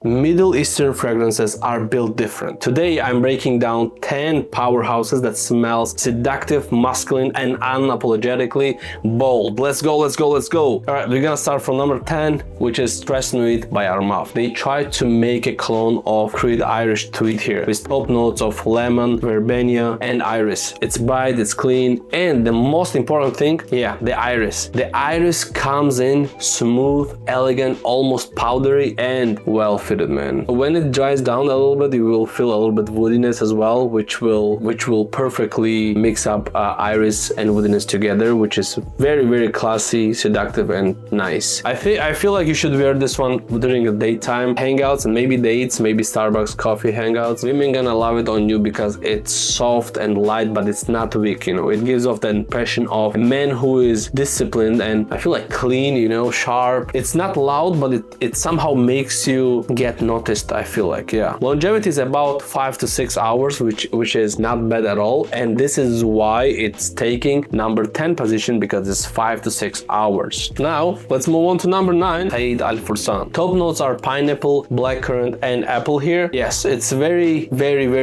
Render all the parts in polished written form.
Middle Eastern fragrances are built different. Today I'm breaking down 10 powerhouses that smells seductive, masculine, and unapologetically bold. Let's go, let's go, let's go. Alright, we're gonna start from number 10, which is Stress Nuit by Armaf. They tried to make a clone of Creed Irish Tweed here, with top notes of lemon, verbena, and iris. It's bright, it's clean, and the most important thing, yeah, the iris. The iris comes in smooth, elegant, almost powdery, and well fitted, man. When it dries down a little bit, you will feel a little bit woodiness as well, which will perfectly mix up iris and woodiness together, which is very classy, seductive, and nice. I feel like you should wear this one during the daytime hangouts and maybe dates, maybe Starbucks coffee hangouts. Women gonna love it on you because it's soft and light, but it's not weak, you know. It gives off the impression of a man who is disciplined and I feel like clean, you know, sharp. It's not loud, but it somehow makes you get noticed, I feel like, yeah. Longevity is about 5 to 6 hours, which is not bad at all, and this is why it's taking number 10 position, because it's 5 to 6 hours. Now let's move on to number 9, Said Al Fursan. Top notes are pineapple, blackcurrant, and apple here. Yes, it's very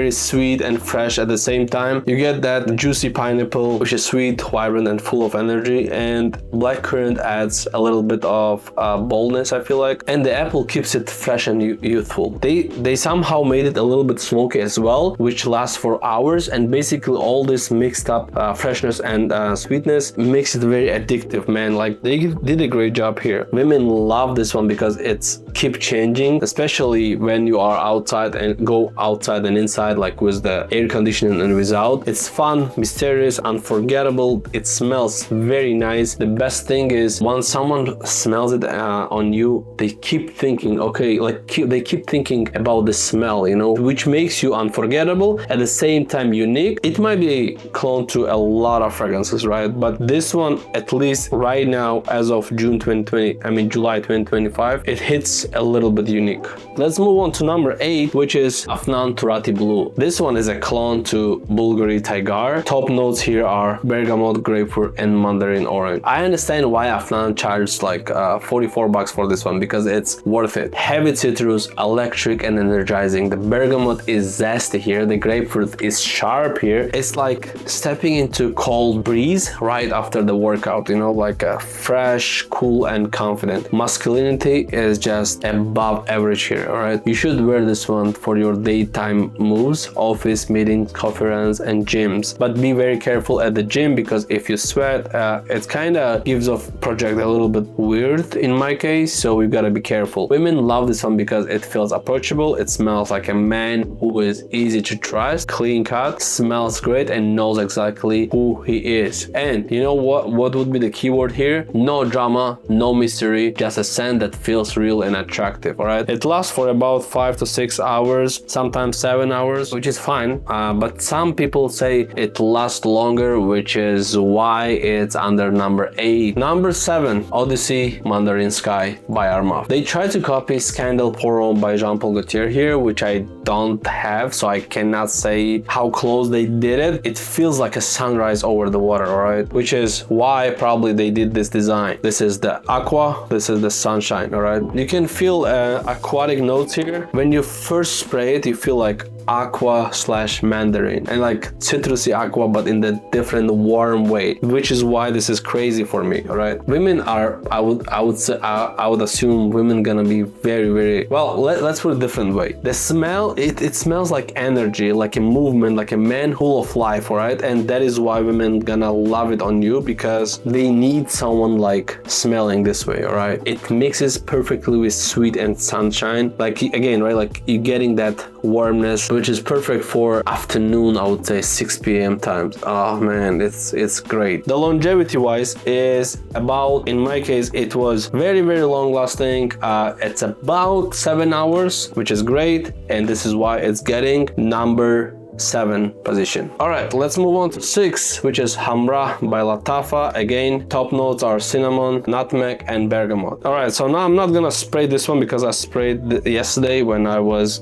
sweet and fresh at the same time. You get that juicy pineapple, which is sweet, vibrant, and full of energy, and blackcurrant adds a little bit of boldness, I feel like, and the apple keeps it fresh and youthful. They somehow made it a little bit smoky as well, which lasts for hours, and basically all this mixed up freshness and sweetness makes it very addictive, man. Like, they did a great job here. Women love this one because it's keep changing, especially when you are outside and go outside and inside, like with the air conditioning and without. It's fun, mysterious, unforgettable. It smells very nice. The best thing is once someone smells it on you, they keep thinking, okay, like they keep thinking about the smell, you know, which makes you unforgettable, at the same time unique. It might be clone to a lot of fragrances, right? But this one, at least right now, as of July 2025, it hits a little bit unique. Let's move on to number 8, which is Afnanati Blue. This one is a clone to Bulgari Tiger. Top notes here are bergamot, grapefruit, and mandarin orange. I understand why Afnan charged like $44 for this one, because it's worth it. Heavy citrus, electric, and energizing. The bergamot is zesty here. The grapefruit is sharp here. It's like stepping into cold breeze right after the workout, you know, like a fresh, cool, and confident. Masculinity is just above average here, alright? You should wear this one for your daytime moves, office meetings, coffee runs, and gyms. But be very careful at the gym, because if you sweat, it kind of gives off project a little bit weird in my case, so we gotta be careful. Women love this one because it feels approachable. It smells like a man who is easy to trust, clean cut, smells great, and knows exactly who he is. And you know what would be the keyword here? No drama, no mystery, just a scent that feels real and attractive. All right, it lasts for about 5 to 6 hours, sometimes 7 hours, which is fine, but some people say it lasts longer, which is why it's under number 8. Number 7, Odyssey Mandarin Sky by Armaf. They tried to copy Scandal Pour Homme by Jean-Paul Gaultier here, which I don't have, so I cannot say how close they did it. It feels like a sunrise over the water, alright? Which is why probably they did this design. This is the aqua, this is the sunshine, alright? You can feel aquatic notes here. When you first spray it, you feel like aqua / mandarin, and like citrusy aqua, but in the different warm way, which is why this is crazy for me. All right, women are, I would assume women gonna be very well. Let's put it a different way. The smell, it smells like energy, like a movement, like a man full of life. All right, and that is why women gonna love it on you, because they need someone like smelling this way. All right, it mixes perfectly with sweet and sunshine, like again, right, like you're getting that warmness, which is perfect for afternoon, I would say 6 p.m. times. Oh man, it's great. The longevity wise is about, in my case, it was very long lasting. It's about 7 hours, which is great, and this is why it's getting number 7 position. All right, let's move on to 6, which is Hamra by Lattafa. Again, top notes are cinnamon, nutmeg, and bergamot. All right, so now I'm not gonna spray this one because I sprayed yesterday when I was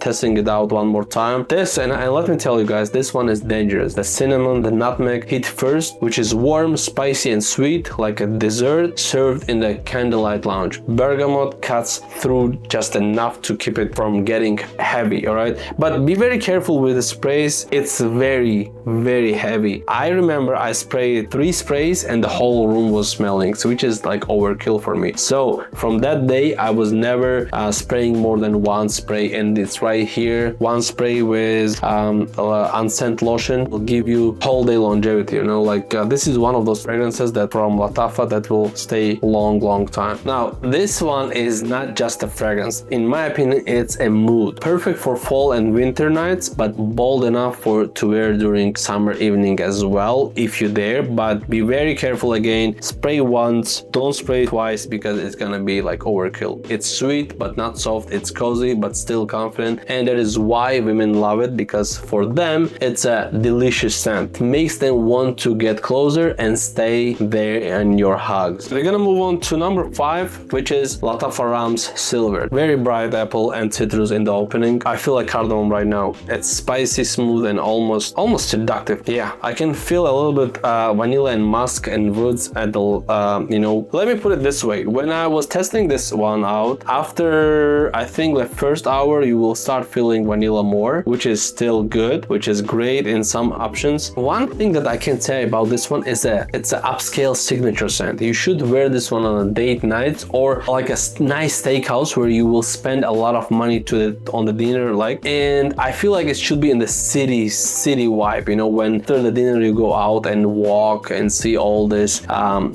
testing it out one more time. This, and let me tell you guys, this one is dangerous. The cinnamon, the nutmeg hit first, which is warm, spicy, and sweet, like a dessert served in the candlelight lounge. Bergamot cuts through just enough to keep it from getting heavy, all right? But be very careful with the sprays. It's very, very heavy. I remember I sprayed 3 sprays and the whole room was smelling, so which is like overkill for me. So from that day, I was never spraying more than 1 spray, and it's right here. 1 spray with unscented lotion will give you whole day longevity, you know, like this is one of those fragrances that from Lattafa that will stay long time. Now this one is not just a fragrance. In my opinion, it's a mood, perfect for fall and winter nights, but bold enough to wear during summer evening as well if you dare. But be very careful again. Spray once, don't spray twice, because it's gonna be like overkill. It's sweet but not soft, it's cozy but still confident, and that is why women love it, because for them it's a delicious scent. Makes them want to get closer and stay there in your hugs. We're gonna move on to number 5, which is Latafaram's Silver. Very bright apple and citrus in the opening. I feel like cardamom right now. It's spicy, smooth, and almost seductive. Yeah, I can feel a little bit vanilla and musk and woods at the you know, let me put it this way. When I was testing this one out, after I think the first hour, you will start feeling vanilla more, which is still good, which is great in some options. One thing that I can say about this one is that it's an upscale signature scent. You should wear this one on a date night or like a nice steakhouse where you will spend a lot of money on the dinner, like, and I feel like it should be in the city vibe, you know, when after the dinner you go out and walk and see all this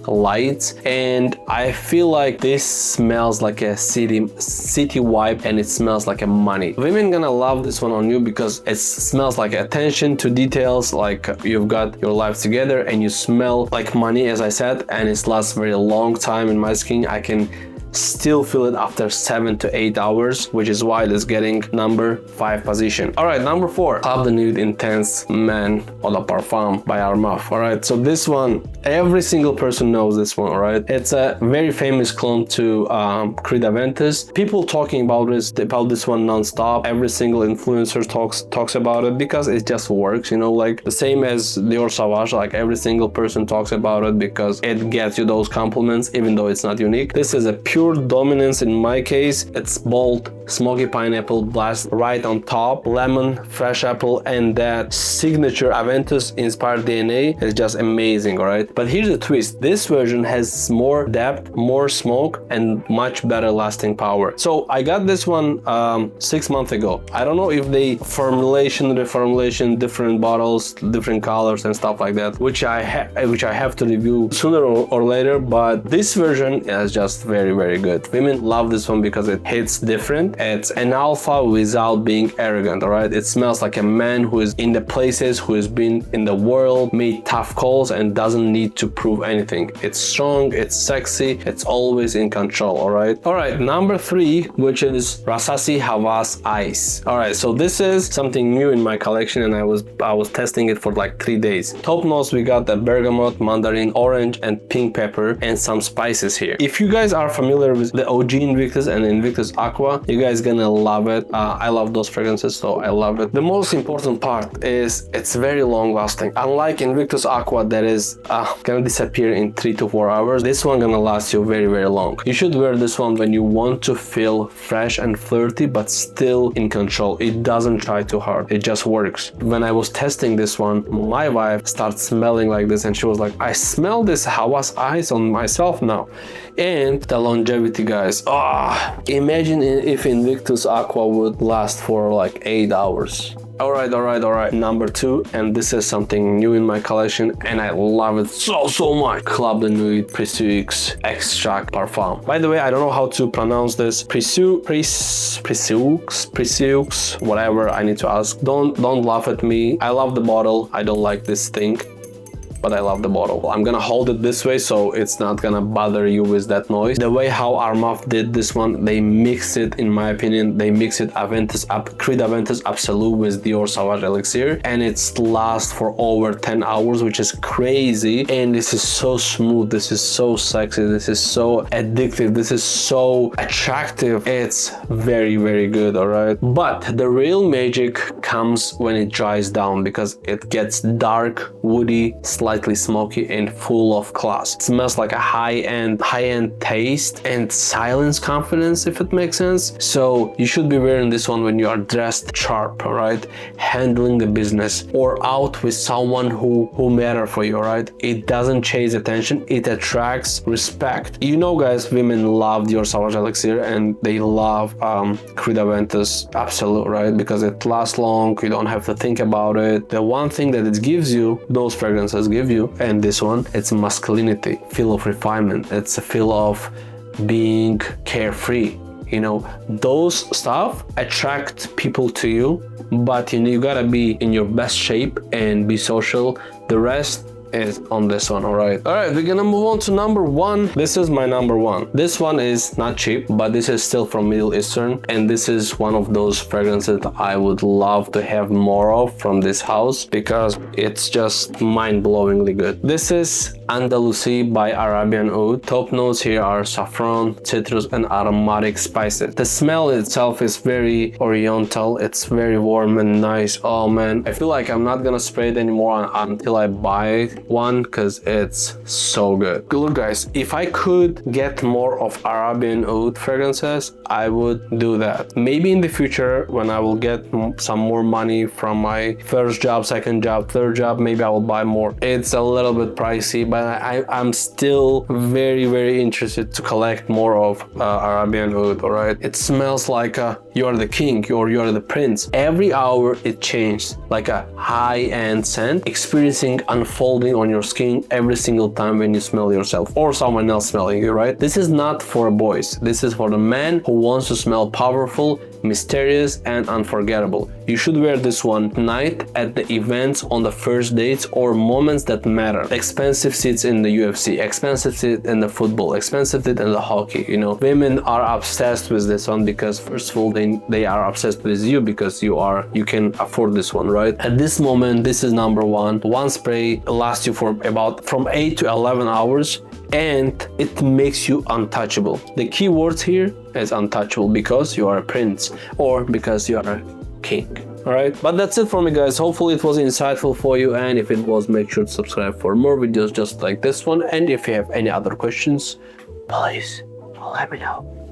lights, and I feel like this smells like a city vibe, and it smells like a money. Women gonna love this one on you because it smells like attention to details, like you've got your life together and you smell like money, as I said, and it lasts very long time in my skin. I can still feel it after 7 to 8 hours, which is why it is getting number 5 position. All right, number 4, Club de Nude Intense Man Ola Parfam by Armaf. All right, so this one, every single person knows this one, all right? It's a very famous clone to Creed Aventus. People talking about this one non-stop. Every single influencer talks about it because it just works, you know, like the same as Dior Sauvage. Like every single person talks about it because it gets you those compliments, even though it's not unique. This is a pure dominance in my case. It's bold, smoky pineapple blast right on top, lemon, fresh apple, and that signature Aventus inspired DNA is just amazing, all right? But here's the twist. This version has more depth, more smoke, and much better lasting power. So I got this one 6 months ago. I don't know if they reformulation, different bottles, different colors and stuff like that, which I have to review sooner or later, but this version is just very good. Women love this one because it hits different. It's an alpha without being arrogant, all right? It smells like a man who is in the places, who has been in the world, made tough calls, and doesn't need to prove anything. It's strong, it's sexy, it's always in control, all right? All right, number 3, which is Rasi Havas Ice. All right, so this is something new in my collection, and I was testing it for like 3 days. Top notes, we got the bergamot, mandarin, orange, and pink pepper, and some spices here. If you guys are familiar with the OG Invictus and Invictus Aqua, you guys gonna love it. I love those fragrances, so I love it. The most important part is it's very long lasting. Unlike Invictus Aqua that is gonna disappear in 3 to 4 hours, this one gonna last you very long. You should wear this one when you want to feel fresh and flirty but still in control. It doesn't try too hard, it just works. When I was testing this one, my wife started smelling like this and she was like, I smell this Havas Ice on myself now. And the longevity, guys, imagine if Invictus Aqua would last for like 8 hours. All right, number 2, and this is something new in my collection and I love it so much. Club de Nuit Précieux Extract Parfum. By the way, I don't know how to pronounce this. Précieux, whatever, I need to ask. Don't laugh at me. I love the bottle, I don't like this thing. but I love the bottle. I'm gonna hold it this way so it's not gonna bother you with that noise. The way how Armaf did this one, they mix it, in my opinion, they mix it Creed Aventus Absolute with Dior Sauvage Elixir, and it's lasts for over 10 hours, which is crazy. And this is so smooth, this is so sexy, this is so addictive, this is so attractive. It's very, very good, all right? But the real magic comes when it dries down, because it gets dark, woody, slightly smoky, and full of class. It smells like a high-end taste and silence confidence, if it makes sense. So you should be wearing this one when you are dressed sharp, all right? Handling the business or out with someone who matter for you, all right? It doesn't chase attention, it attracts respect. You know, guys, women love Dior Sauvage Elixir and they love Creed Aventus Absolute, right? Because it lasts long, you don't have to think about it. The one thing that it gives you, those fragrances give you, and this one, it's masculinity, feel of refinement, it's a feel of being carefree. You know, those stuff attract people to you, but you know, you gotta be in your best shape and be social. The rest is on this one, all right? All right, we're gonna move on to number one. This is my number one. This one is not cheap, but this is still from Middle Eastern, and this is one of those fragrances that I would love to have more of from this house because it's just mind-blowingly good. This is Andaluci by Arabian Oud. Top notes here are saffron, citrus, and aromatic spices. The smell itself is very oriental. It's very warm and nice. Oh man, I feel like I'm not gonna spray it anymore until I buy one because it's so good. Look, guys, if I could get more of Arabian Oud fragrances, I would do that. Maybe in the future when I will get some more money from my first job, second job, third job, maybe I will buy more. It's a little bit pricey, but I'm still very, very interested to collect more of Arabian Oud, all right? It smells like you're the king or you're the prince. Every hour it changed, like a high-end scent, experiencing unfolding on your skin every single time when you smell yourself or someone else smelling you, right? This is not for boys. This is for the man who wants to smell powerful, mysterious, and unforgettable. You should wear this one at night at the events, on the first dates, or moments that matter. Expensive seats in the UFC, expensive seat in the football, expensive seat in the hockey. You know, women are obsessed with this one because first of all, they are obsessed with you because you can afford this one, right? At this moment, this is number one. One spray lasts you for about from 8 to 11 hours. And it makes you untouchable. The key words here is untouchable because you are a prince or because you are a king. All right, but that's it for me, guys. Hopefully it was insightful for you, and if it was, make sure to subscribe for more videos just like this one. And if you have any other questions, please let me know.